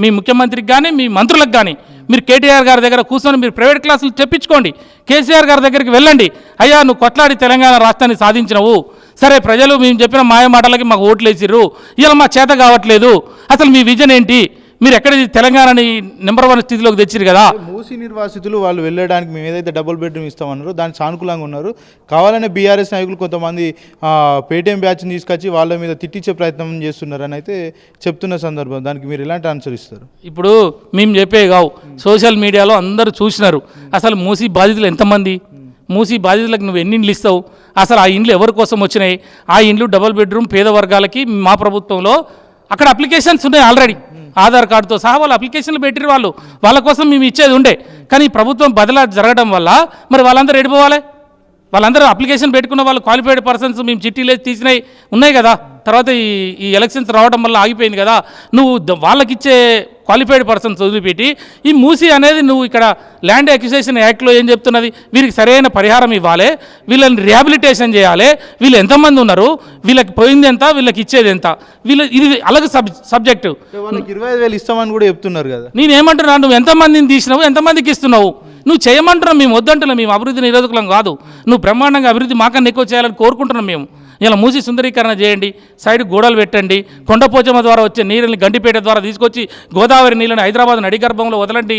మీ ముఖ్యమంత్రికి కానీ మీ మంత్రులకు కానీ మీరు కేటీఆర్ గారి దగ్గర కూర్చొని మీరు ప్రైవేట్ క్లాసులు చెప్పించుకోండి. కేసీఆర్ గారి దగ్గరికి వెళ్ళండి, అయ్యా నువ్వు కొట్లాడి తెలంగాణ రాష్ట్రాన్ని సాధించినవు, సరే ప్రజలు మేము చెప్పిన మాయ మాటలకి మాకు ఓట్లు వేసిర్రు, ఇలా మా చేత కావట్లేదు, అసలు మీ విజన్ ఏంటి, మీరు ఎక్కడ తెలంగాణని నెంబర్ 1 స్థితిలోకి తెచ్చిరు కదా. మూసి నిర్వాసితులు వాళ్ళు వెళ్ళడానికి మేము ఏదైతే డబుల్ బెడ్రూమ్ ఇస్తామన్నారో దానికి సానుకూలంగా ఉన్నారు. కావాలనే బీఆర్ఎస్ నాయకులు కొంతమంది పేటీఎం బ్యాచ్ని తీసుకొచ్చి వాళ్ళ మీద తిట్టించే ప్రయత్నం చేస్తున్నారని అయితే చెప్తున్న సందర్భం, దానికి మీరు ఎలాంటి ఆన్సర్ ఇస్తారు? ఇప్పుడు మేము చెప్పే కావు, సోషల్ మీడియాలో అందరూ చూసినారు. అసలు మూసి బాధితులు ఎంతమంది, మూసి బాధితులకు నువ్వు ఎన్ని ఇండ్లు ఇస్తావు, అసలు ఆ ఇండ్లు ఎవరి కోసం వచ్చినాయి, ఆ ఇండ్లు డబుల్ బెడ్రూమ్ పేద వర్గాలకి మా ప్రభుత్వంలో అక్కడ అప్లికేషన్స్ ఉన్నాయి ఆల్రెడీ, ఆధార్ కార్డుతో సహా వాళ్ళు అప్లికేషన్లు పెట్టిరు, వాళ్ళ కోసం మేము ఇచ్చేది ఉండే. కానీ ప్రభుత్వం బదిలా జరగడం వల్ల మరి వాళ్ళందరూ ఎడిపోవాలి, వాళ్ళందరూ అప్లికేషన్ పెట్టుకున్న వాళ్ళు క్వాలిఫైడ్ పర్సన్స్ మేము చిట్టీలు తీసినవి ఉన్నాయి కదా. తర్వాత ఈ ఎలక్షన్స్ రావడం వల్ల ఆగిపోయింది కదా. నువ్వు వాళ్ళకిచ్చే క్వాలిఫైడ్ పర్సన్స్ వదిలిపెట్టి ఈ మూసి అనేది నువ్వు ఇక్కడ ల్యాండ్ అక్విజిషన్ యాక్ట్లో ఏం చెప్తున్నది, వీరికి సరైన పరిహారం ఇవ్వాలి, వీళ్ళని రిహాబిలిటేషన్ చేయాలి, వీళ్ళు ఎంతమంది ఉన్నారు, వీళ్ళకి పోయింది ఎంత, వీళ్ళకి ఇచ్చేది ఎంత, ఇది అలాగే సబ్జెక్టు. వాళ్ళకి 25,000 ఇస్తామని కూడా చెప్తున్నారు కదా. నేనేమంటున్నా, నువ్వు ఎంతమందిని తీసినావు, ఎంతమందికి ఇస్తున్నావు, నువ్వు చేయమంటున్నావు, మేము వద్దంటున్నాం, మేము అభివృద్ధి నిరోధకులం కాదు, నువ్వు బ్రహ్మాండంగా అభివృద్ధి మాకన్నా ఎక్కువ చేయాలని కోరుకుంటున్నాం మేము. ఇలా మూసి సుందరీకరణ చేయండి, సైడ్ గోడలు పెట్టండి, కొండపోచమ్మ ద్వారా వచ్చే నీళ్ళని గండిపేట ద్వారా తీసుకొచ్చి గోదావరి నీళ్ళని హైదరాబాద్ నడిగర్భంలో వదలండి,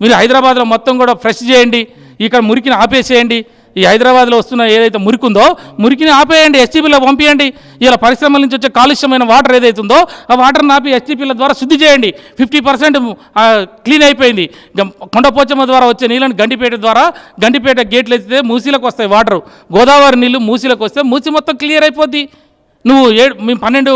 మీరు హైదరాబాద్లో మొత్తం కూడా ఫ్రెష్ చేయండి, ఇక్కడ మురికిని ఆపేసేయండి. ఈ హైదరాబాద్లో వస్తున్న ఏదైతే మురికి ఉందో మురికిని ఆపేయండి, ఎస్టీపీలో పంపించండి. ఇలా పరిశ్రమల నుంచి వచ్చే కాలుష్యమైన వాటర్ ఏదైతే ఉందో ఆ వాటర్ని ఆపి ఎస్టీపీల ద్వారా శుద్ధి చేయండి. 50% క్లీన్ అయిపోయింది. కొండపోచమ్మ ద్వారా వచ్చే నీళ్ళని గండిపేట ద్వారా గండిపేట గేట్లు ఎత్తితే మూసీలకు వస్తాయి వాటరు, గోదావరి నీళ్ళు మూసీలకు వస్తే మూసీ మొత్తం క్లియర్ అయిపోద్ది. నువ్వు మేము 12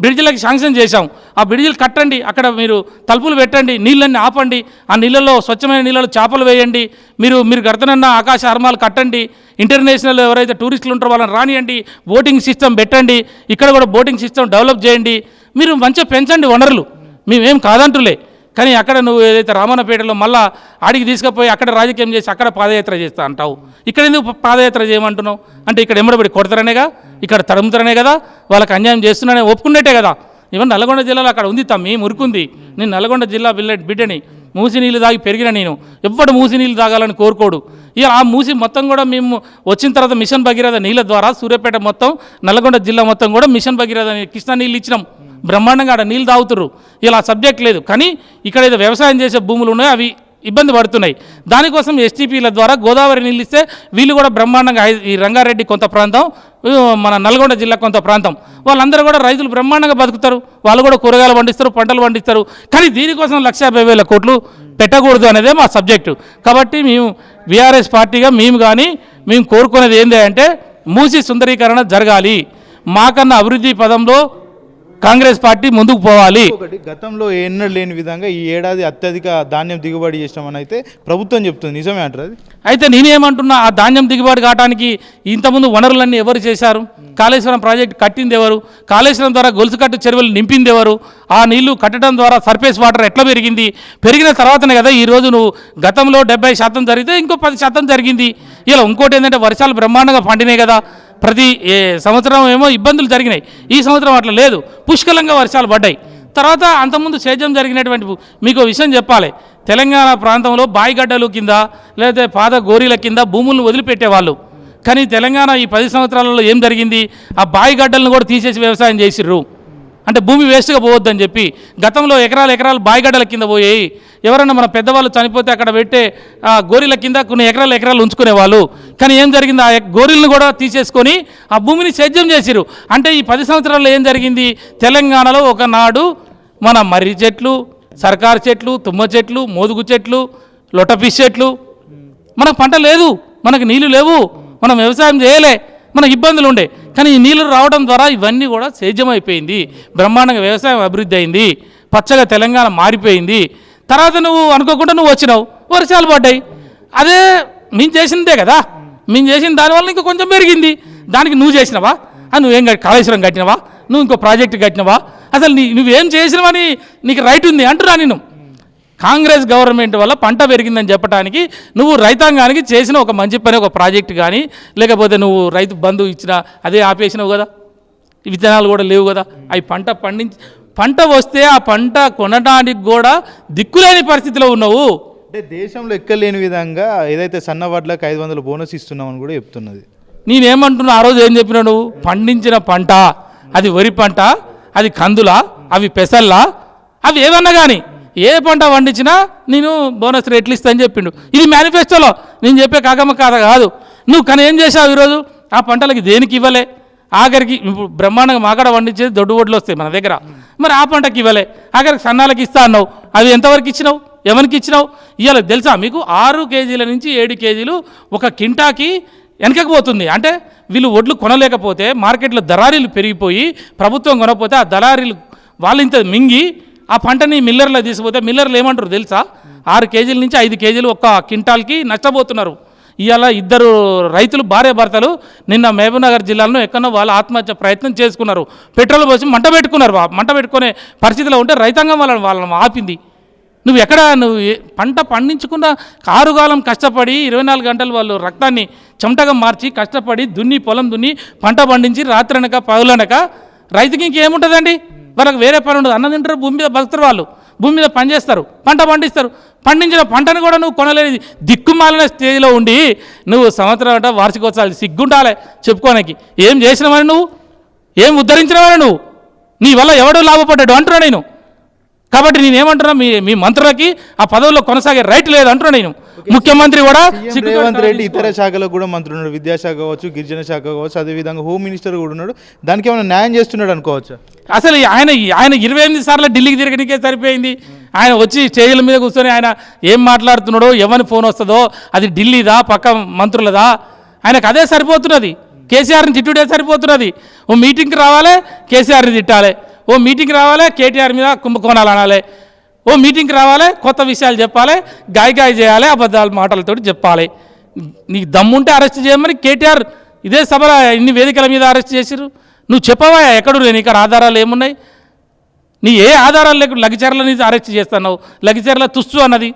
బ్రిడ్జిలకి శాంక్షన్ చేశాం, ఆ బ్రిడ్జిలు కట్టండి, అక్కడ మీరు తలుపులు పెట్టండి, నీళ్ళన్నీ ఆపండి, ఆ నీళ్ళలో స్వచ్ఛమైన నీళ్ళలో చేపలు వేయండి, మీరు కడుతున్న ఆకాశ హర్మాలు కట్టండి, ఇంటర్నేషనల్ ఎవరైతే టూరిస్టులు ఉంటారో వాళ్ళని రానియండి, బోటింగ్ సిస్టమ్ పెట్టండి, ఇక్కడ కూడా బోటింగ్ సిస్టమ్ డెవలప్ చేయండి, మీరు మంచిగా పెంచండి వనరులు, మేమేం కాదంటులే. కానీ అక్కడ నువ్వు ఏదైతే రామన్నపేటలో మళ్ళా ఆడికి తీసుకుపోయి అక్కడ రాజకీయం చేసి అక్కడ పాదయాత్ర చేస్తా అంటావు, ఇక్కడ ఎందుకు పాదయాత్ర చేయమంటున్నావు అంటే ఇక్కడ ఎమ్మడబడి కొడతారనేగా, ఇక్కడ తరుముతారనే కదా, వాళ్ళకి అన్యాయం చేస్తున్నానే ఒప్పుకున్నట్టే కదా. ఈవెన్ నల్గొండ జిల్లాలో అక్కడ ఉంది తమ్మి మురుకుంది, నేను నల్గొండ జిల్లా బిడ్డని, మూసి నీళ్ళు తాగి పెరిగిన నేను, ఎవ్వడు మూసి నీళ్ళు తాగాలని కోరుకోడు. ఇక ఆ మూసి మొత్తం కూడా మేము వచ్చిన తర్వాత మిషన్ భగీరథ నీళ్ళ ద్వారా సూర్యాపేట మొత్తం నల్గొండ జిల్లా మొత్తం కూడా మిషన్ భగీరథ కృష్ణా నీళ్ళు ఇచ్చినాం, బ్రహ్మాండంగా ఆడ నీళ్ళు తాగుతుర్రు. ఇలా సబ్జెక్ట్ లేదు, కానీ ఇక్కడ ఏదో వ్యవసాయం చేసే భూములు ఉన్నాయి అవి ఇబ్బంది పడుతున్నాయి. దానికోసం ఎస్టీపీల ద్వారా గోదావరి నీళ్ళు ఇస్తే వీళ్ళు కూడా బ్రహ్మాండంగా, ఈ రంగారెడ్డి కొంత ప్రాంతం, మన నల్గొండ జిల్లా కొంత ప్రాంతం, వాళ్ళందరూ కూడా రైతులు బ్రహ్మాండంగా బతుకుతారు, వాళ్ళు కూడా కూరగాయలు పండిస్తారు, పంటలు పండిస్తారు. కానీ దీనికోసం 1,50,000 కోట్లు పెట్టకూడదు అనేదే మా సబ్జెక్టు. కాబట్టి మేము బీఆర్ఎస్ పార్టీగా మేము కోరుకునేది ఏంటి అంటే మూసి సుందరీకరణ జరగాలి, మాకన్నా అభివృద్ధి పదంలో కాంగ్రెస్ పార్టీ ముందుకు పోవాలి. ఒకటి, గతంలో ఎన్నడూ లేని విధంగా ఈ ఏడాది అత్యధిక ధాన్యం దిగుబడి చేసినామని అయితే ప్రభుత్వం చెప్తుంది, నిజమే అంటారు అది? అయితే నేనేమంటున్నా, ఆ ధాన్యం దిగుబడి కావడానికి ఇంతకుముందు వనరులన్నీ ఎవరు చేశారు? కాళేశ్వరం ప్రాజెక్టు కట్టింది ఎవరు? కాళేశ్వరం ద్వారా గొలుసుకట్టు చెరువులు నింపింది ఎవరు? ఆ నీళ్లు కట్టడం ద్వారా సర్ఫేస్ వాటర్ ఎట్లా పెరిగింది? పెరిగిన తర్వాతనే కదా ఈరోజు నువ్వు గతంలో 70% జరిగితే ఇంకో 10% జరిగింది. ఇలా ఇంకోటి ఏంటంటే వర్షాలు బ్రహ్మాండంగా పండినాయి కదా, ప్రతి సంవత్సరం ఏమో ఇబ్బందులు జరిగినాయి, ఈ సంవత్సరం అట్లా లేదు, పుష్కలంగా వర్షాలు పడ్డాయి. తర్వాత అంతకుముందు సేద్యం జరిగినటువంటి మీకు విషయం చెప్పాలి, తెలంగాణ ప్రాంతంలో బాయిగడ్డలు కింద లేదా పాత గోరీల కింద భూములను వదిలిపెట్టేవాళ్ళు. కానీ తెలంగాణ ఈ 10 సంవత్సరాలలో ఏం జరిగింది, ఆ బాయిగడ్డలను కూడా తీసేసి వ్యవసాయం చేసిర్రు. అంటే భూమి వేస్ట్గా పోవద్దని చెప్పి గతంలో ఎకరాలు బాయిగడ్డల కింద పోయాయి. ఎవరన్నా మన పెద్దవాళ్ళు చనిపోతే అక్కడ పెట్టే గోరీల కింద కొన్ని ఎకరాలు ఉంచుకునేవాళ్ళు. కానీ ఏం జరిగింది, ఆ గోరీలను కూడా తీసేసుకొని ఆ భూమిని సేద్యం చేసిరు. అంటే ఈ 10 సంవత్సరాల్లో ఏం జరిగింది, తెలంగాణలో ఒకనాడు మన మర్రి చెట్లు, సర్కారు చెట్లు, తుమ్మ చెట్లు, మోదుగు చెట్లు, లొటఫిష్ చెట్లు, మనకు పంట లేదు, మనకు నీళ్లు లేవు, మనం వ్యవసాయం చేయలే, మనకు ఇబ్బందులు ఉండే. కానీ ఈ నీళ్లు రావడం ద్వారా ఇవన్నీ కూడా సేద్యం అయిపోయింది, బ్రహ్మాండంగా వ్యవసాయం అభివృద్ధి అయింది, పచ్చగా తెలంగాణ మారిపోయింది. తర్వాత నువ్వు అనుకోకుండా నువ్వు వచ్చినావు, వర్షాలు పడ్డాయి, అదే మేము చేసిందే కదా, మేము చేసిన దానివల్ల ఇంకా కొంచెం పెరిగింది. దానికి నువ్వు చేసినవా? నువ్వేం కాళేశ్వరం కట్టినవా? నువ్వు ఇంకో ప్రాజెక్టు కట్టినవా? అసలు నువ్వేం చేసినవని నీకు రైట్ ఉంది అంటున్నా నేను. కాంగ్రెస్ గవర్నమెంట్ వల్ల పంట పెరిగిందని చెప్పడానికి నువ్వు రైతాంగానికి చేసిన ఒక మంచి పని, ఒక ప్రాజెక్టు కానీ, లేకపోతే నువ్వు రైతు బంధు ఇచ్చినా అదే ఆపేసినావు కదా, విత్తనాలు కూడా లేవు కదా. అవి పంట వస్తే ఆ పంట కొనడానికి కూడా దిక్కులేని పరిస్థితిలో ఉన్నావు. అంటే దేశంలో ఎక్కలేని విధంగా ఏదైతే సన్న వడ్లకు 500 బోనస్ ఇస్తున్నామని కూడా చెప్తున్నది. నేనేమంటున్నా, ఆ రోజు ఏం చెప్పినా నువ్వు, పండించిన పంట అది వరి పంట, అది కందులా, అవి పెసల్లా, అవి ఏమన్నా కానీ ఏ పంట పండించినా నేను బోనస్ రేట్లు ఇస్తా అని చెప్పిండు. ఇది మేనిఫెస్టోలో నేను చెప్పే కాకమ్మ కథ కాదు. నువ్వు కానీ ఏం చేసావు ఈరోజు? ఆ పంటలకి దేనికి ఇవ్వలే. ఆఖరికి ఇప్పుడు బ్రహ్మాండంగా మాకాడ పండించేది దొడ్డు ఓట్లు వస్తాయి మన దగ్గర, మరి ఆ పంటకి ఇవ్వలే. ఆఖరికి సన్నాలకి ఇస్తా అన్నావు, అవి ఎంతవరకు ఇచ్చినావు, ఎవరికి ఇచ్చినావు? ఇవాళ తెలుసా మీకు 6 కేజీల నుంచి 7 కేజీలు ఒక కింటాకి వెనకపోతుంది. అంటే వీళ్ళు ఒడ్లు కొనలేకపోతే మార్కెట్లో దళారీలు పెరిగిపోయి ప్రభుత్వం కొనకపోతే ఆ దళారీలు వాళ్ళు ఇంత మింగి ఆ పంటని మిల్లర్లో తీసుకుపోతే మిల్లర్లు ఏమంటారు తెలుసా? 6 కేజీల నుంచి 5 కేజీలు ఒక్క కింటాల్కి నష్టపోతున్నారు. ఇవాళ 2 రైతులు భార్య భర్తలు నిన్న మహబూబ్నగర్ జిల్లాలో ఎక్కడో వాళ్ళు ఆత్మహత్య ప్రయత్నం చేసుకున్నారు. పెట్రోల్ పోసి మంట పెట్టుకున్నారు. మంట పెట్టుకునే పరిస్థితిలో ఉంటే రైతాంగం వాళ్ళని ఆపింది. నువ్వు పంట పండించుకున్న కారుగాలం కష్టపడి 24 గంటలు వాళ్ళు రక్తాన్ని చెమటగా మార్చి కష్టపడి పొలం దున్ని పంట పండించి రాత్రనక పగులనక రైతుకి ఇంకేముంటుందండి? వాళ్ళకి వేరే పని ఉండదు. అన్నం తింటారు, భూమి మీద బతుకుతారు, వాళ్ళు భూమి మీద పని చేస్తారు, పంట పండిస్తారు. పండించిన పంటను కూడా నువ్వు కొనలేని దిక్కుమాలిన స్టేజ్లో ఉండి నువ్వు సంవత్సరం అంటే వార్షికోత్సవాలు సిగ్గుండాలి చెప్పుకోనికి. ఏం చేసినవని నువ్వు, ఏం ఉద్ధరించినవని నువ్వు, నీ వల్ల ఎవడో లాభపడ్డాడు అంటున్నా నేను. కాబట్టి నేనేమంటున్నా, మీ మంత్రులకి ఆ పదవుల్లో కొనసాగే రైట్ లేదు అంటున్నా నేను. ముఖ్యమంత్రి కూడా రేవంత్ రెడ్డి ఇతర శాఖలకు కూడా మంత్రులు ఉన్నాడు, విద్యాశాఖ కావచ్చు, గిరిజన శాఖ కావచ్చు, అదేవిధంగా హోమ్ మినిస్టర్ కూడా ఉన్నాడు. దానికి ఏమైనా న్యాయం చేస్తున్నాడు అనుకోవచ్చు? అసలు ఆయన 28 సార్లు ఢిల్లీకి తిరగడానికే సరిపోయింది. ఆయన వచ్చి స్టేజ్ల మీద కూర్చొని ఆయన ఏం మాట్లాడుతున్నాడో, ఎవరి ఫోన్ వస్తుందో, అది ఢిల్లీదా పక్క మంత్రులదా, ఆయనకు అదే సరిపోతున్నది. కేసీఆర్ని తిట్టుడే సరిపోతున్నది. ఓ మీటింగ్కి రావాలి, కేసీఆర్ని తిట్టాలి. ఓ మీటింగ్కి రావాలి, కేటీఆర్ మీద కుంభకోణాలు అనాలి. ఓ మీటింగ్కి రావాలి, కొత్త విషయాలు చెప్పాలి, గాయ చేయాలి, అబద్ధాల మాటలతో చెప్పాలి. నీకు దమ్ముంటే అరెస్ట్ చేయమని కేటీఆర్ ఇదే సభలో ఇన్ని వేదికల మీద అరెస్ట్ చేసిరు. నువ్వు చెప్పవా ఎక్కడు నేను ఇక్కడ ఆధారాలు ఏమున్నాయి? నీ ఏ ఆధారాలు లేకుండా లగిచర్ల నుంచి అరెస్ట్ చేస్తున్నావు. లగిచర్ల తుస్సు అన్నది,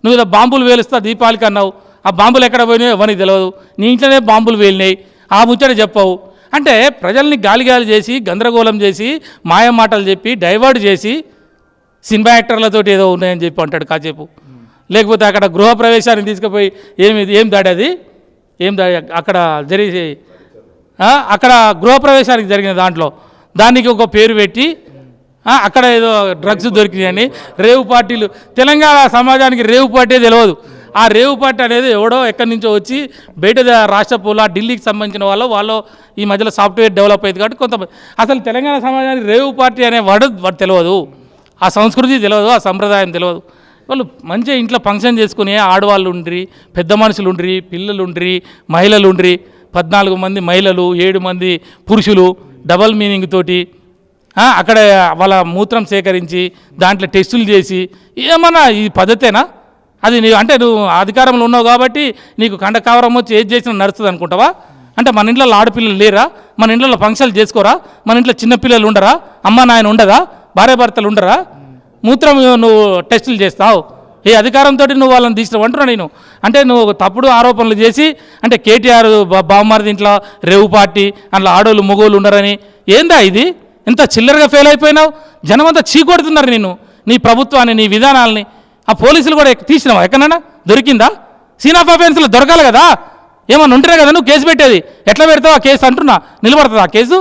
నువ్వు ఇలా బాంబులు వేలుస్తా దీపావళికి అన్నావు. ఆ బాంబులు ఎక్కడ పోయినాయో ఎవరికి తెలియదు. నీ ఇంట్లోనే బాంబులు వేలినాయి, ఆ ముచ్చట చెప్పవు. అంటే ప్రజల్ని గాలి చేసి గందరగోళం చేసి మాయ మాటలు చెప్పి డైవర్ట్ చేసి సినిమా యాక్టర్లతోటి ఏదో ఉన్నాయని చెప్పి అంటాడు కాసేపు. లేకపోతే అక్కడ గృహప్రవేశాన్ని తీసుకుపోయి ఏం దాడి అది, ఏం దాడి అక్కడ జరిగి అక్కడ గృహప్రవేశానికి జరిగిన దానికి ఒక పేరు పెట్టి అక్కడ ఏదో డ్రగ్స్ దొరికినాయని రేవు పార్టీలు. తెలంగాణ సమాజానికి రేవు పార్టీ తెలియదు. ఆ రేవు పార్టీ అనేది ఎవడో ఎక్కడి నుంచో వచ్చి బయట రాష్ట్ర పూల ఢిల్లీకి సంబంధించిన వాళ్ళు ఈ మధ్యలో సాఫ్ట్వేర్ డెవలప్ అయింది కాబట్టి కొంతమంది అసలు తెలంగాణ సమాజానికి రేవు పార్టీ అనే వాడు తెలియదు. ఆ సంస్కృతి తెలియదు, ఆ సంప్రదాయం తెలియదు. వాళ్ళు మంచిగా ఇంట్లో ఫంక్షన్ చేసుకుని ఆడవాళ్ళు ఉండ్రి, పెద్ద మనుషులు ఉండ్రి, పిల్లలు ఉండ్రి, మహిళలు ఉండ్రి, 14 మంది మహిళలు, 7 మంది పురుషులు, డబల్ మీనింగ్ తోటి అక్కడ వాళ్ళ మూత్రం సేకరించి దాంట్లో టెస్టులు చేసి ఏమన్నా ఈ పద్ధతేనా? అది నువ్వు అధికారంలో ఉన్నావు కాబట్టి నీకు కండకావరం వచ్చి ఏది చేసినా నడుస్తుంది అనుకుంటావా? అంటే మన ఇంట్లో ఆడపిల్లలు లేరా? మన ఇంట్లో ఫంక్షన్లు చేసుకోరా? మన ఇంట్లో చిన్నపిల్లలు ఉండరా? అమ్మ నాయన ఉండదా? భార్య భర్తలు ఉండరా? మూత్రం నువ్వు టెస్టులు చేస్తావు. ఏ అధికారంతో నువ్వు వాళ్ళని తీసినావు అంటున్నా నేను. అంటే నువ్వు తప్పుడు ఆరోపణలు చేసి అంటే కేటీఆర్ బామ్మారి దీంట్లో రేవు పార్టీ అందులో ఆడోళ్ళు మగోళ్ళు ఉండరని ఏందా ఇది? ఎంత చిల్లరగా ఫెయిల్ అయిపోయినావు. జనమంతా చీకొడుతున్నారు నిన్ను, నీ ప్రభుత్వాన్ని, నీ విధానాలని. ఆ పోలీసులు కూడా తీసినావా? ఎక్కడైనా దొరికిందా? సీన్ ఆఫ్ అఫెన్స్లో దొరకాలి కదా, ఏమన్నా ఉంటేనే కదా నువ్వు కేసు పెట్టేది. ఎట్లా పెడతావు ఆ కేసు అంటున్నా? నిలబడుతుంది ఆ కేసు?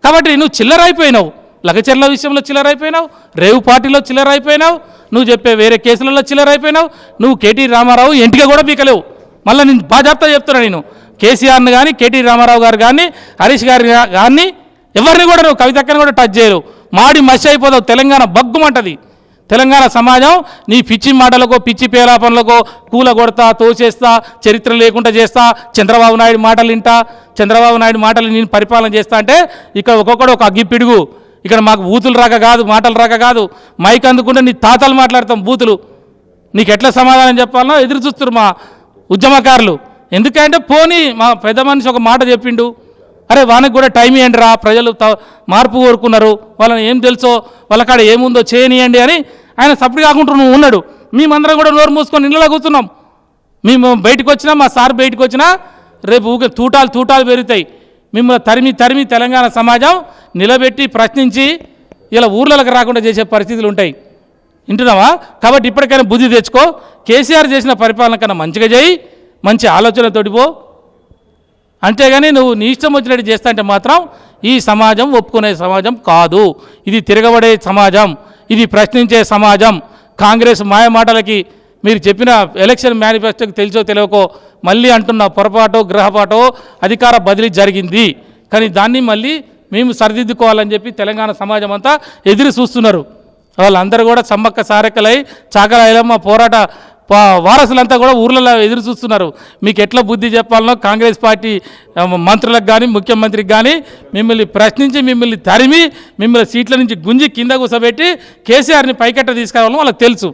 కాబట్టి నువ్వు చిల్లరైపోయినావు. లగచర్ల విషయంలో చిల్లరైపోయినావు, రేవు పార్టీలో చిల్లరైపోయినావు, నువ్వు చెప్పే వేరే కేసులలో చిల్లరైపోయినావు. నువ్వు కేటీ రామారావు ఎంటిగా కూడా పీకలేవు. మళ్ళీ నేను బాధ్యత చెప్తున్నా, నేను కేసీఆర్ని కానీ కేటీ రామారావు గారు కానీ హరీష్ గారు కానీ ఎవరిని కూడా నువ్వు కవితక్కని కూడా టచ్ చేయలేవు. మాడి మసి అయిపోతావు. తెలంగాణ బగ్గుమంటది. తెలంగాణ సమాజం నీ పిచ్చి మాటలకో పిచ్చి పేలాపనలకో కూల కొడతా, తోసేస్తా, చరిత్ర లేకుండా చేస్తా, చంద్రబాబు నాయుడు మాటలు వింటా, చంద్రబాబు నాయుడు మాటలు నేను పరిపాలన చేస్తా అంటే ఇక్కడ ఒక్కొక్కడు ఒక అగ్గిపిడుగు. ఇక్కడ మాకు బూతులు రాక కాదు, మాటలు రాక కాదు, మైక్ అందుకుంటే నీ తాతలు మాట్లాడతాం బూతులు. నీకు ఎట్లా సమాధానం చెప్పాలనో ఎదురు చూస్తారు మా ఉద్యమకారులు. ఎందుకంటే పోనీ మా పెద్ద మనిషి ఒక మాట చెప్పిండు, అరే వానికి కూడా టైం ఇవ్వండి రా, ప్రజలు మార్పు కోరుకున్నారు, వాళ్ళని ఏం తెలుసో వాళ్ళకాడ ఏముందో చేయనియండి అని ఆయన సపోర్ట్ కాకుండా నువ్వు ఉన్నాడు. మేమందరం కూడా నోరు మూసుకొని ఇళ్ళలో కూర్చున్నాం. మేము బయటకు వచ్చినా, మా సార్ బయటకు వచ్చినా రేపు ఊకే తూటాలు పెరుగుతాయి. మిమ్మల్ని తరిమి తెలంగాణ సమాజం నిలబెట్టి ప్రశ్నించి ఇలా ఊర్లలకు రాకుండా చేసే పరిస్థితులు ఉంటాయి. వింటున్నావా? కాబట్టి ఇప్పటికైనా బుద్ధి తెచ్చుకో. కేసీఆర్ చేసిన పరిపాలన కన్నా మంచిగా చేయి, మంచి ఆలోచనతోటి పో. అంతేగాని నువ్వు నీ ఇష్టం వచ్చినట్టు చేస్తా అంటే మాత్రం ఈ సమాజం ఒప్పుకునే సమాజం కాదు. ఇది తిరగబడే సమాజం, ఇది ప్రశ్నించే సమాజం. కాంగ్రెస్ మాయమాటలకి మీరు చెప్పిన ఎలక్షన్ మేనిఫెస్టోకి తెలిసో తెలియకో మళ్ళీ అంటున్న పొరపాటో గ్రహపాటో అధికార బదిలీ జరిగింది, కానీ దాన్ని మళ్ళీ మేము సరిదిద్దుకోవాలని చెప్పి తెలంగాణ సమాజం అంతా ఎదురు చూస్తున్నారు. వాళ్ళందరూ కూడా సమ్మక్క సారెక్కలై చాకలాయలమ్మ పోరాట వారసులంతా కూడా ఊర్లలో ఎదురు చూస్తున్నారు. మీకు ఎట్లా బుద్ధి చెప్పాలనో కాంగ్రెస్ పార్టీ మంత్రులకు కానీ ముఖ్యమంత్రికి కానీ మిమ్మల్ని ప్రశ్నించి, మిమ్మల్ని తరిమి, మిమ్మల్ని సీట్ల నుంచి గుంజి కింద కూర్చోబెట్టి కేసీఆర్ని పైకెట్ట తీసుకురావాలని వాళ్ళకి తెలుసు.